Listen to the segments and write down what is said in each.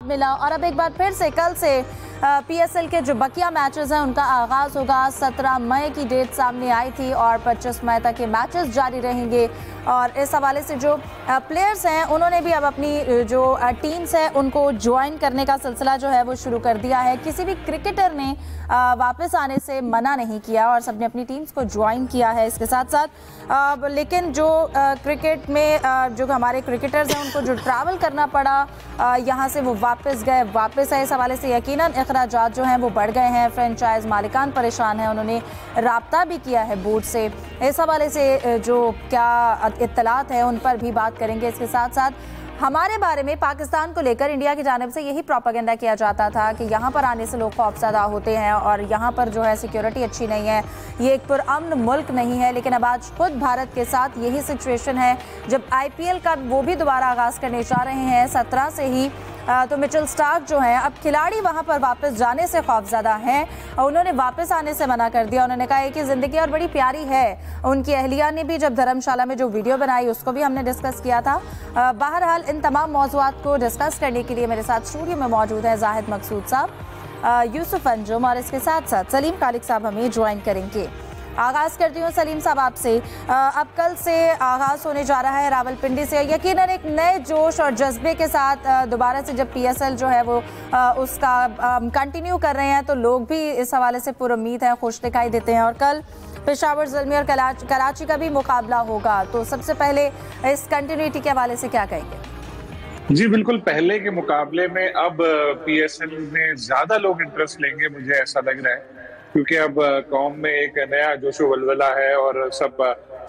मिला और अब एक बार फिर से कल से पीएसएल के जो बकिया मैचेस हैं उनका आगाज़ होगा। 17 मई की डेट सामने आई थी और 25 मई तक ये मैचेस जारी रहेंगे और इस हवाले से जो प्लेयर्स हैं उन्होंने भी अब अपनी जो टीम्स हैं उनको ज्वाइन करने का सिलसिला जो है वो शुरू कर दिया है। किसी भी क्रिकेटर ने वापस आने से मना नहीं किया और सबने अपनी टीम्स को ज्वाइन किया है। इसके साथ साथ लेकिन जो क्रिकेट में जो हमारे क्रिकेटर्स हैं उनको जो ट्रैवल करना पड़ा यहाँ से वो वापस गए, वापस आए। इस हवाले से यकीनन अखराजात जो हैं वो बढ़ गए हैं। फ्रेंचाइज मालिकान परेशान हैं, उन्होंने राब्ता भी किया है बोर्ड से। इस हवाले से जो क्या इत्तलात है उन पर भी बात करेंगे। इसके साथ साथ हमारे बारे में पाकिस्तान को लेकर इंडिया की जानिब से यही प्रोपेगेंडा किया जाता था कि यहाँ पर आने से लोग खौफज़दा होते हैं और यहाँ पर जो है सिक्योरिटी अच्छी नहीं है, ये एक पुरअमन मुल्क नहीं है। लेकिन अब आज खुद भारत के साथ यही सिचुएशन है। जब आईपीएल का वो भी दोबारा आगाज़ करने जा रहे हैं 17 से ही, तो मिचेल स्टार्क जो हैं अब खिलाड़ी वहां पर वापस जाने से खौफज़दा हैं और उन्होंने वापस आने से मना कर दिया। उन्होंने कहा है कि ज़िंदगी और बड़ी प्यारी है। उनकी अहलिया ने भी जब धर्मशाला में जो वीडियो बनाई उसको भी हमने डिस्कस किया था। बहरहाल इन तमाम मौज़ूआत को डिस्कस करने के लिए मेरे साथ स्टूडियो में मौजूद है जाहिद मकसूद साहब, यूसुफ अंजुम और इसके साथ साथ सलीम खालिक साहब हमें ज्वाइन करेंगे। आगाज़ करती हूँ सलीम साहब आपसे। अब कल से आगाज़ होने जा रहा है रावलपिंडी से, यकीनन एक नए जोश और जज्बे के साथ दोबारा से जब पीएसएल जो है वो उसका कंटिन्यू कर रहे हैं तो लोग भी इस हवाले से पुरुम्मीद हैं, खुश दिखाई देते हैं। और कल पेशावर ज़ल्मी और कराची का भी मुकाबला होगा, तो सबसे पहले इस कंटिन्यूटी के हवाले से क्या कहेंगे? जी बिल्कुल, पहले के मुकाबले में अब पीएसएल में ज्यादा लोग इंटरेस्ट लेंगे, मुझे ऐसा लग रहा है, क्योंकि अब कौम में एक नया जोशो वलवला है और सब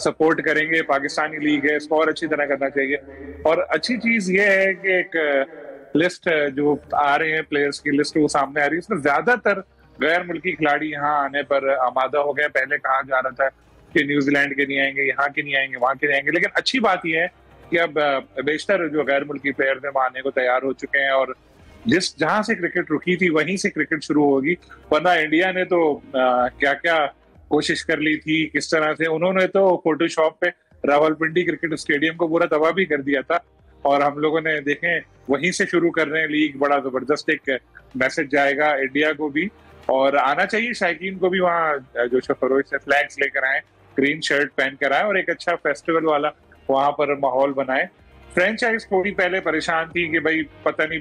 सपोर्ट करेंगे। पाकिस्तानी लीग है, इसको और अच्छी तरह करना चाहिए। और अच्छी चीज ये है कि एक लिस्ट जो आ रहे हैं प्लेयर्स की लिस्ट वो सामने आ रही है, इसमें ज्यादातर गैर मुल्की खिलाड़ी यहाँ आने पर आमादा हो गए। पहले कहा जा रहा था कि न्यूजीलैंड के नहीं आएंगे, यहाँ के नहीं आएंगे, वहां के नहीं आएंगे, लेकिन अच्छी बात यह है कि अब बेशतर जो गैर मुल्की प्लेयर्स हैं वहां आने को तैयार हो चुके हैं और जहां से क्रिकेट रुकी थी वहीं से क्रिकेट शुरू होगी। वरना इंडिया ने तो क्या क्या कोशिश कर ली थी, किस तरह से उन्होंने तो फोटोशॉप पे रावलपिंडी क्रिकेट स्टेडियम को पूरा तबाह भी कर दिया था और हम लोगों ने देखें वहीं से शुरू कर रहे हैं लीग। बड़ा जबरदस्त एक मैसेज जाएगा इंडिया को भी और आना चाहिए शायकीन को भी। वहाँ जो फरोज से फ्लैग्स लेकर आए, ग्रीन शर्ट पहन कर आए और एक अच्छा फेस्टिवल वाला वहां पर माहौल बनाए। फ्रेंचाइज थोड़ी पहले परेशान थी कि भाई पता नहीं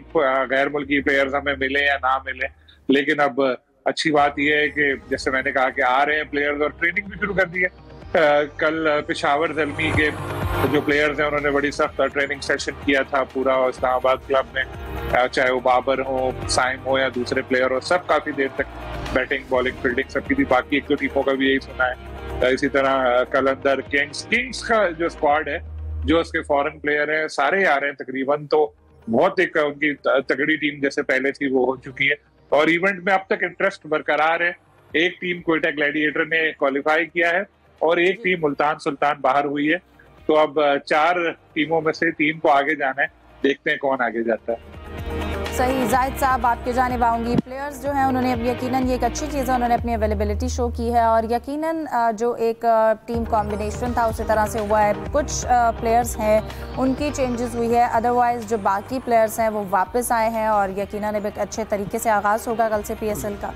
गैर मुल्की प्लेयर्स हमें मिले या ना मिले, लेकिन अब अच्छी बात यह है कि जैसे मैंने कहा कि आ रहे हैं प्लेयर्स और ट्रेनिंग भी शुरू कर दी है। कल पेशावर ज़ल्मी के जो प्लेयर्स हैं उन्होंने बड़ी सख्त ट्रेनिंग सेशन किया था पूरा इस्लामाबाद क्लब में, चाहे वो बाबर हो, साइम हो या दूसरे प्लेयर हो, सब काफी देर तक बैटिंग बॉलिंग फील्डिंग सबकी थी। बाकी एक दो टीमों का भी यही सुना है। इसी तरह कलंदर किंग्स का जो स्क्वाड है, जो उसके फॉरेन प्लेयर हैं, सारे आ रहे हैं तकरीबन, तो बहुत एक उनकी तगड़ी टीम जैसे पहले थी वो हो चुकी है और इवेंट में अब तक इंटरेस्ट बरकरार है। एक टीम क्वेटा ग्लैडिएटर ने क्वालिफाई किया है और एक टीम मुल्तान सुल्तान बाहर हुई है, तो अब 4 टीमों में से 3 को आगे जाना है, देखते हैं कौन आगे जाता है। सही, जाहिद साहब आपके जानिब आऊँगी। प्लेयर्स जो हैं उन्होंने अब यकीनन ये एक अच्छी चीज़ है, उन्होंने अपनी अवेलेबिलिटी शो की है और यकीनन जो एक टीम कॉम्बिनेशन था उसी तरह से हुआ है। कुछ प्लेयर्स हैं उनकी चेंजेस हुई है, अदरवाइज़ जो बाकी प्लेयर्स हैं वो वापस आए हैं और यकीनन अब एक अच्छे तरीके से आगाज़ होगा कल से पीएसएल का।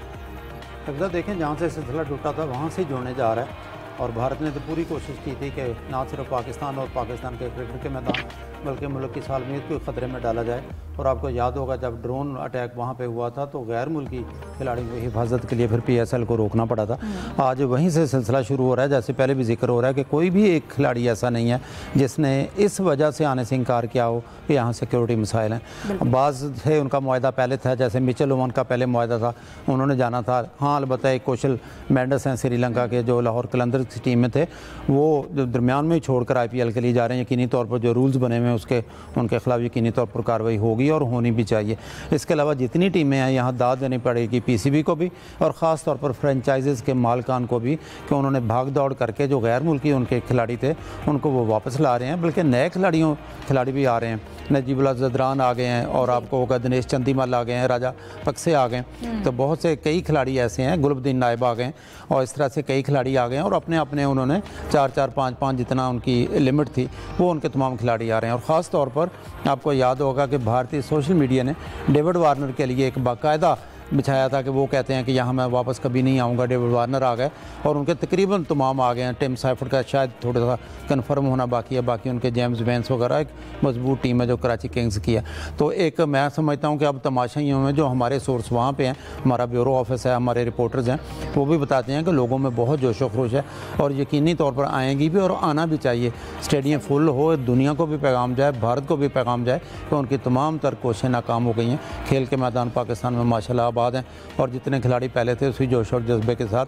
अगर देखें जहाँ से सिलसिला टूटा था वहाँ से जुड़ने जा रहा है और भारत ने तो पूरी कोशिश की थी कि ना सिर्फ पाकिस्तान और पाकिस्तान के क्रिकेट के मैदान बल्कि मुल्क की सालमियत को खतरे में डाला जाए। और आपको याद होगा जब ड्रोन अटैक वहाँ पे हुआ था तो गैर मुल्की खिलाड़ियों की हिफाजत के लिए फिर पीएसएल को रोकना पड़ा था। आज वहीं से सिलसिला शुरू हो रहा है, जैसे पहले भी जिक्र हो रहा है कि कोई भी एक खिलाड़ी ऐसा नहीं है जिसने इस वजह से आने से इनकार किया हो कि यहाँ सिक्योरिटी मसाइल हैं। बाज़ थे उनका मुआहदा पहले था, जैसे मिचेल ओवन का पहले मुआहदा था, उन्होंने जाना था। हाँ, अलबत्ता एक कौशल मेंडस हैं श्रीलंका के जो लाहौर कलंदर की टीम में थे, वो दरमियान में ही छोड़कर आईपीएल के लिए जा रहे हैं। यकीनी तौर पर जो रूल्स बने हुए हैं उसके उनके खिलाफ यकीनी तौर पर कार्रवाई होगी और होनी भी चाहिए। इसके अलावा जितनी टीमें हैं यहाँ दाद देनी पड़ेगी पीसीबी को भी और ख़ास तौर पर फ्रेंचाइजेज़ के मालिकान को भी कि उन्होंने भाग दौड़ करके जो गैर मुल्की उनके खिलाड़ी थे उनको वो वापस ला रहे हैं, बल्कि नए खिलाड़ी भी आ रहे हैं। नजीबुल्लाह ज़दरान आ गए हैं और आपको होगा दिनेश चंदीमल आ गए हैं, राजा पक्से आ गए, तो बहुत से कई खिलाड़ी ऐसे हैं, गुलबदीन नायब आ गए और इस तरह से कई खिलाड़ी आ गए हैं और अपने अपने उन्होंने 4-4, 5-5 जितना उनकी लिमिट थी वो उनके तमाम खिलाड़ी आ रहे हैं। और ख़ास तौर पर आपको याद होगा कि भारतीय सोशल मीडिया ने डेविड वार्नर के लिए एक बाकायदा बिछाया था कि वो कहते हैं कि यहाँ मैं वापस कभी नहीं आऊँगा। डेविड वार्नर आ गए और उनके तकरीबन तमाम आ गए हैं। टिम साइफर्ड का शायद थोड़ा सा कन्फर्म होना बाकी है, बाकी उनके जेम्स वेंस वगैरह एक मजबूत टीम है जो कराची किंग्स की है। तो एक मैं समझता हूँ कि अब तमाशा ही में जो हमारे सोर्स वहाँ पे हैं, हमारा ब्यूरो ऑफिस है, हमारे रिपोर्टर्स हैं, वो भी बताते हैं कि लोगों में बहुत जोशो खरोश है और यकीनी तौर पर आएंगी भी और आना भी चाहिए। स्टेडियम फुल हो, दुनिया को भी पैगाम जाए, भारत को भी पैगाम जाए कि उनकी तमाम तर कोशिशें नाकाम हो गई हैं। खेल के मैदान पाकिस्तान में माशाल्लाह आबाद हैं और जितने खिलाड़ी पहले थे उसी जोश और जज्बे के साथ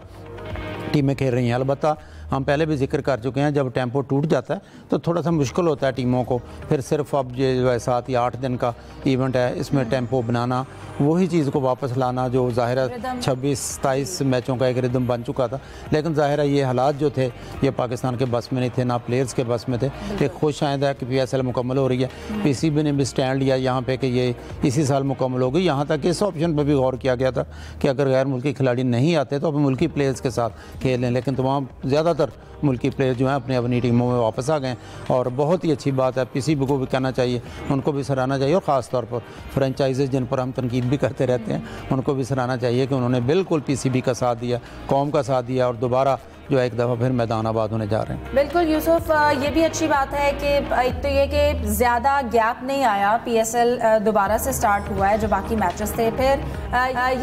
टीमें खेल रही हैं। अलबत्ता हम पहले भी जिक्र कर चुके हैं, जब टेम्पो टूट जाता है तो थोड़ा सा मुश्किल होता है टीमों को। फिर सिर्फ अब ये 7 या 8 दिन का इवेंट है, इसमें टेम्पो बनाना, वही चीज़ को वापस लाना जो ज़ाहिर है 26-27 मैचों का एक रिदम बन चुका था। लेकिन ज़ाहिर है ये हालात जो थे ये पाकिस्तान के बस में नहीं थे, ना प्लेयर्स के बस में थे। एक खुश आइंदा है कि PSL मुकम्मल हो रही है। PCB ने भी स्टैंड लिया यहाँ पे कि ये इसी साल मुकम्मल होगी। यहाँ तक इस ऑप्शन पर भी गौर किया गया था कि अगर गैर मुल्की खिलाड़ी नहीं आते तो अब मुल्की प्लेयर्स के साथ खेलें, लेकिन तमाम ज़्यादातर मुल्की प्लेयर जो हैं अपनी टीमों में वापस आ गए और बहुत ही अच्छी बात है। PCB को भी कहना चाहिए, उनको भी सराहना चाहिए और ख़ास तौर पर फ्रेंचाइजेज जिन पर हम तनकीद भी करते रहते हैं उनको भी सराहना चाहिए कि उन्होंने बिल्कुल PCB का साथ दिया, कौम का साथ दिया और दोबारा जो एक दफ़ा फिर मैदान आबाद होने जा रहे हैं। बिल्कुल यूसुफ, ये भी अच्छी बात है कि एक तो ये कि ज़्यादा गैप नहीं आया, PSL दोबारा से स्टार्ट हुआ है जो बाकी मैचेस थे। फिर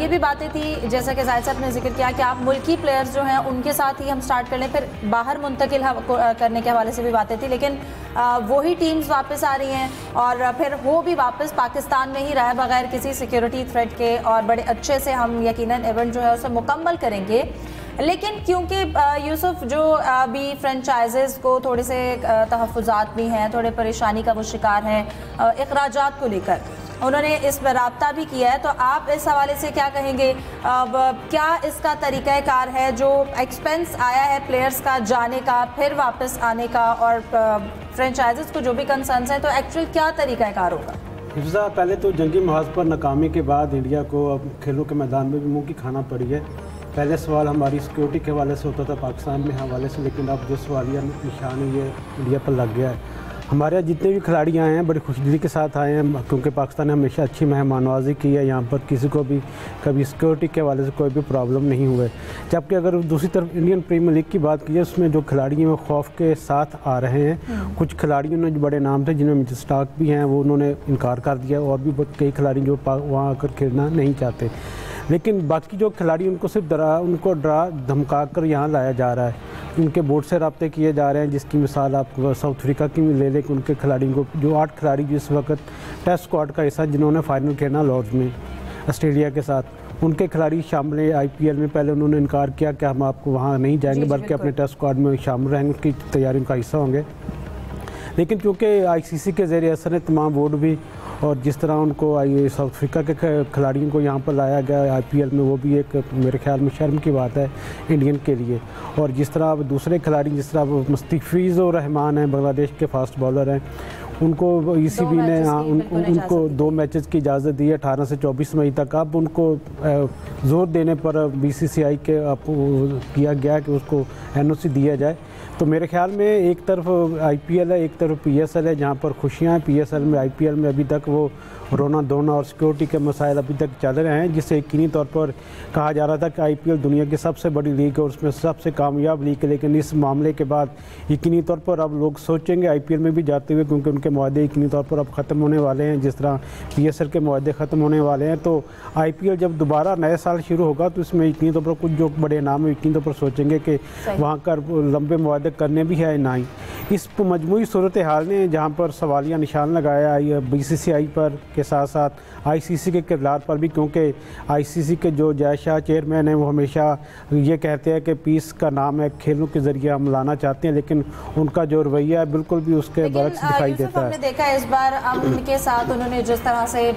ये भी बातें थी जैसा कि जाहिद साहब ने जिक्र किया कि आप मुल्की प्लेयर्स जो हैं उनके साथ ही हम स्टार्ट कर लें, फिर बाहर मुंतकिल करने के हवाले से भी बातें थी। लेकिन वही टीम्स वापस आ रही हैं और फिर वो भी वापस पाकिस्तान में ही रहे बगैर किसी सिक्योरिटी थ्रेट के और बड़े अच्छे से हम यकीनन इवेंट जो है उसे मुकम्मल करेंगे। लेकिन क्योंकि यूसुफ जो अभी फ्रेंचाइजेज़ को थोड़े से तहफ़्फ़ुज़ात भी हैं, थोड़े परेशानी का वो शिकार हैं इखराजात को लेकर, उन्होंने इस पर राब्ता भी किया है। तो आप इस हवाले से क्या कहेंगे? क्या इसका तरीक़ाकार है जो एक्सपेंस आया है प्लेयर्स का जाने का फिर वापस आने का और फ्रेंचाइजेज़ को जो भी कंसर्न्स हैं, तो एक्चुअल क्या तरीक़ाकार होगा? हिफ्ज़ा, पहले तो जंगी महाज पर नाकामी के बाद इंडिया को अब खेलों के मैदान में भी मुँह की खाना पड़ी है। पहले सवाल हमारी सिक्योरिटी के हवाले से होता था पाकिस्तान में हवाले से, लेकिन अब जो सवालिया निशान है ये इंडिया पर लग गया है। हमारे यहाँ जितने भी खिलाड़ी आए हैं बड़ी खुशदिली के साथ आए हैं क्योंकि पाकिस्तान ने हमेशा अच्छी मेहमानवाजी की है। यहाँ पर किसी को भी कभी सिक्योरिटी के हवाले से कोई भी प्रॉब्लम नहीं हुए। जबकि अगर दूसरी तरफ इंडियन प्रीमियर लीग की बात की जाए उसमें जो खिलाड़ी हैं वो खौफ के साथ आ रहे हैं। कुछ खिलाड़ियों ने जो बड़े नाम थे जिनमें मिचेल स्टार्क भी हैं वो उन्होंने इनकार कर दिया और भी कई खिलाड़ी जो वहाँ आकर खेलना नहीं चाहते। लेकिन बाकी जो खिलाड़ी उनको सिर्फ उनको डरा धमका कर यहाँ लाया जा रहा है। उनके बोर्ड से रब्ते किए जा रहे हैं, जिसकी मिसाल आप साउथ अफ्रीका की भी ले लें कि उनके खिलाड़ियों को जो 8 खिलाड़ी जिस वक्त टेस्ट स्क्वाड का हिस्सा जिन्होंने फाइनल खेलना लॉर्ड्स में ऑस्ट्रेलिया के साथ, उनके खिलाड़ी शामिल हैं। IPL में पहले उन्होंने इनकार किया कि हम आपको वहाँ नहीं जाएंगे बल्कि अपने टेस्ट स्क्वाड में शामिल रहेंगे, उसकी तैयारियों का हिस्सा होंगे। लेकिन चूँकि ICC के ज़रिए असर है तमाम बोर्ड भी और जिस तरह उनको साउथ अफ्रीका के खिलाड़ियों को यहाँ पर लाया गया IPL में, वो भी एक मेरे ख्याल में शर्म की बात है इंडियन के लिए। और जिस तरह अब दूसरे खिलाड़ी जिस तरह मुस्तफिज़ुर रहमान हैं, बांग्लादेश के फास्ट बॉलर हैं, उनको ECB ने उनको 2 मैचेस की इजाज़त दी है 18 से 24 मई तक। अब उनको ज़ोर देने पर BCCI के किया गया कि उसको NOC दिया जाए। तो मेरे ख्याल में एक तरफ IPL है, एक तरफ PSL है, जहाँ पर खुशियाँ हैं। PSL में IPL में अभी तक वो रोना धोना और सिक्योरिटी के मसाइल अभी तक चल रहे हैं, जिससे यकीनी तौर पर कहा जा रहा था कि IPL दुनिया की सबसे बड़ी लीग है और उसमें सबसे कामयाब लीग है। लेकिन इस मामले के बाद यकीनी तौर पर अब लोग सोचेंगे IPL में भी जाते हुए, क्योंकि उनके मुआहदे यकीनी तौर पर अब ख़त्म होने वाले हैं, जिस तरह PSL के मुआहदे ख़त्म होने वाले हैं। तो IPL जब दोबारा नया साल शुरू होगा तो इसमें यकीनी तौर पर कुछ जो बड़े नाम है यकीनी तौर पर सोचेंगे कि वहाँ कर लंबे मुआहदे करने भी है ना ही। इस मजमूई सूरत हाल ने जहाँ पर सवालिया निशान लगाया BCCI पर के साथ साथ ICC के किरदार पर भी, क्योंकि ICC के जो जय शाह चेयरमैन हैं वो हमेशा ये कहते हैं कि पीस का नाम है, खेलों के ज़रिए हम लाना चाहते हैं, लेकिन उनका जो रवैया है बिल्कुल भी उसके बरक्स दिखाई देता है। हमने देखा है इस बार उनके साथ उन्होंने जिस तरह से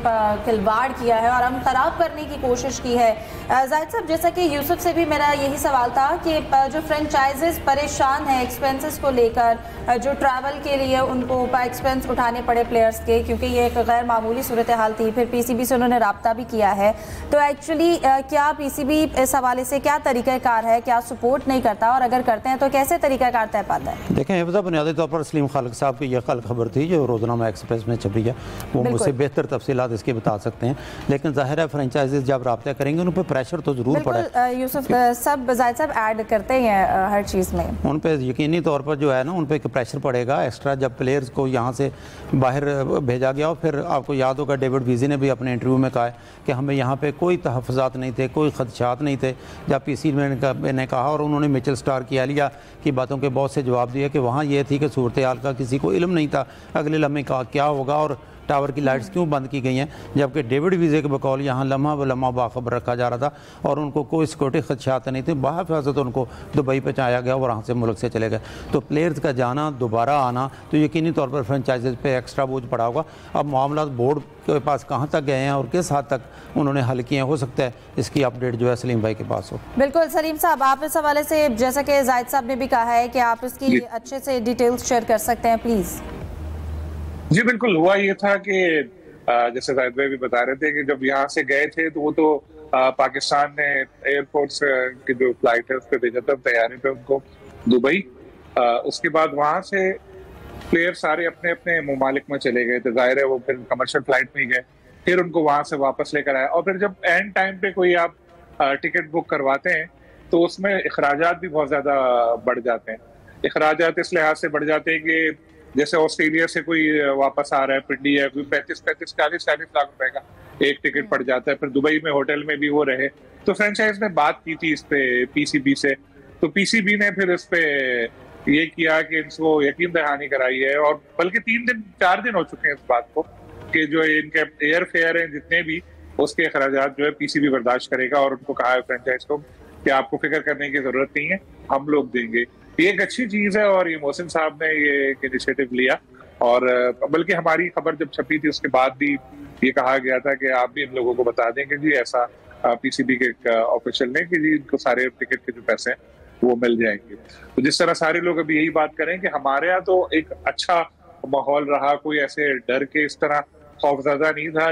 खिलवाड़ किया है और हम खराब करने की कोशिश की है। जाहिद साहब, जैसा कि यूसुफ से भी मेरा यही सवाल था कि जो फ्रेंचाइजेस परेशान हैं एक्सपेंसेस को लेकर, जो ट्रैवल के लिए उनको एक्सपेंस उठाने पड़े प्लेयर्स के, क्योंकि ये एक गैर मामूली सूरत हाल थी। फिर पीसीबी से उन्होंने राब्ता भी किया है। तो एक्चुअली क्या पीसीबी इस हवाले से क्या तरीक़ाकार है, क्या सपोर्ट नहीं करता, और अगर करते हैं तो कैसे तरीक़ाकार तय पाता है? देखें हिफ्ज़ा, बुनियादी तौर पर सलीम खालिक साहब की यह कल खबर थी जो रोज़नामा एक्सप्रेस में छपी है, वो मुझसे बेहतर तफसीलात इसके बता सकते हैं। लेकिन ज़ाहिर है फ्रेंचाइजीज जब राब्ता करेंगे उन पर प्रेशर तो ज़रूर पड़े। यूसुफ सब जाहिद साहब ऐड करते हैं हर चीज़ में, उन पर यकीनी तौर पर जो है ना उन पर एक प्रेशर पड़ेगा एक्स्ट्रा। जब प्लेयर्स को यहाँ से बाहर भेजा गया हो, फिर आपको याद होगा डेविड वीज़ी ने भी अपने इंटरव्यू में कहा है कि हमें यहाँ पे कोई तहफ़्फ़ुज़ात नहीं थे, कोई खदशात नहीं थे। जब पीसीबी ने कहा और उन्होंने मिचेल स्टार्क की एलिया की बातों के बहुत से जवाब दिए कि वहाँ ये थी कि सूरत हाल का किसी को इल्म नहीं था अगले लम्हे का क्या होगा और टावर की लाइट्स क्यों बंद की गई हैं, जबकि डेविड वीज़े के बकौल यहाँ लम्हा व लम्हा बाखबर रखा जा रहा था और उनको कोई सिक्योरिटी खदशात नहीं थे। बाहिफाजत उनको दुबई पहुँचाया गया और वहाँ से मुल्क से चले गए। तो प्लेयर्स का जाना दोबारा आना तो यकीनी तौर पर फ्रेंचाइजीज पे एक्स्ट्रा बोझ पड़ा होगा। अब मामला बोर्ड के पास कहाँ तक गए हैं और किस हद तक उन्होंने हल किए हैं, हो सकता है इसकी अपडेट जो है सलीम भाई के पास हो। बिल्कुल सलीम साहब, आप इस हवाले से जैसा कि जाहिद साहब ने भी कहा है कि आप इसकी अच्छे से डिटेल्स शेयर कर सकते हैं प्लीज़। जी बिल्कुल, हुआ ये था कि जैसे जाहिद भाई भी बता रहे थे कि जब यहाँ से गए थे तो वो तो पाकिस्तान ने एयरपोर्ट से की जो फ्लाइट है उस पर भेजा था तैयारी पे उनको दुबई। उसके बाद वहाँ से प्लेयर सारे अपने अपने ममालिक में चले गए थे, जाहिर है वो फिर कमर्शियल फ्लाइट में गए, फिर उनको वहाँ से वापस लेकर आए। और फिर जब एंड टाइम पे कोई आप टिकट बुक करवाते हैं तो उसमें अखराजात भी बहुत ज्यादा बढ़ जाते हैं। अखराजात इस लिहाज से बढ़ जाते हैं कि जैसे ऑस्ट्रेलिया से कोई वापस आ रहा है पिंडी है, कोई 35-40 लाख रुपए का एक टिकट पड़ जाता है। फिर दुबई में होटल में भी वो रहे। तो फ्रेंचाइज ने बात की थी इस पे पीसीबी से, तो पीसीबी ने फिर इस पे ये किया कि इनको यकीन दहानी कराई है। और बल्कि 4 दिन हो चुके हैं इस बात को कि जो इनके एयर फेयर हैं जितने भी उसके अखराजात जो है पीसीबी बर्दाश्त करेगा। और उनको कहा है फ्रेंचाइज को कि आपको फिक्र करने की जरूरत नहीं है, हम लोग देंगे। ये एक अच्छी चीज है और ये मोहसिन साहब ने ये इनिशिएटिव लिया। और बल्कि हमारी खबर जब छपी थी उसके बाद भी ये कहा गया था कि आप भी इन लोगों को बता दें कि जी ऐसा पीसीबी के ऑफिशियल ने कि जी इनको सारे टिकट के जो पैसे हैं वो मिल जाएंगे। तो जिस तरह सारे लोग अभी यही बात करें कि हमारे यहाँ तो एक अच्छा माहौल रहा, कोई ऐसे डर के इस तरह खौफजदा नहीं था।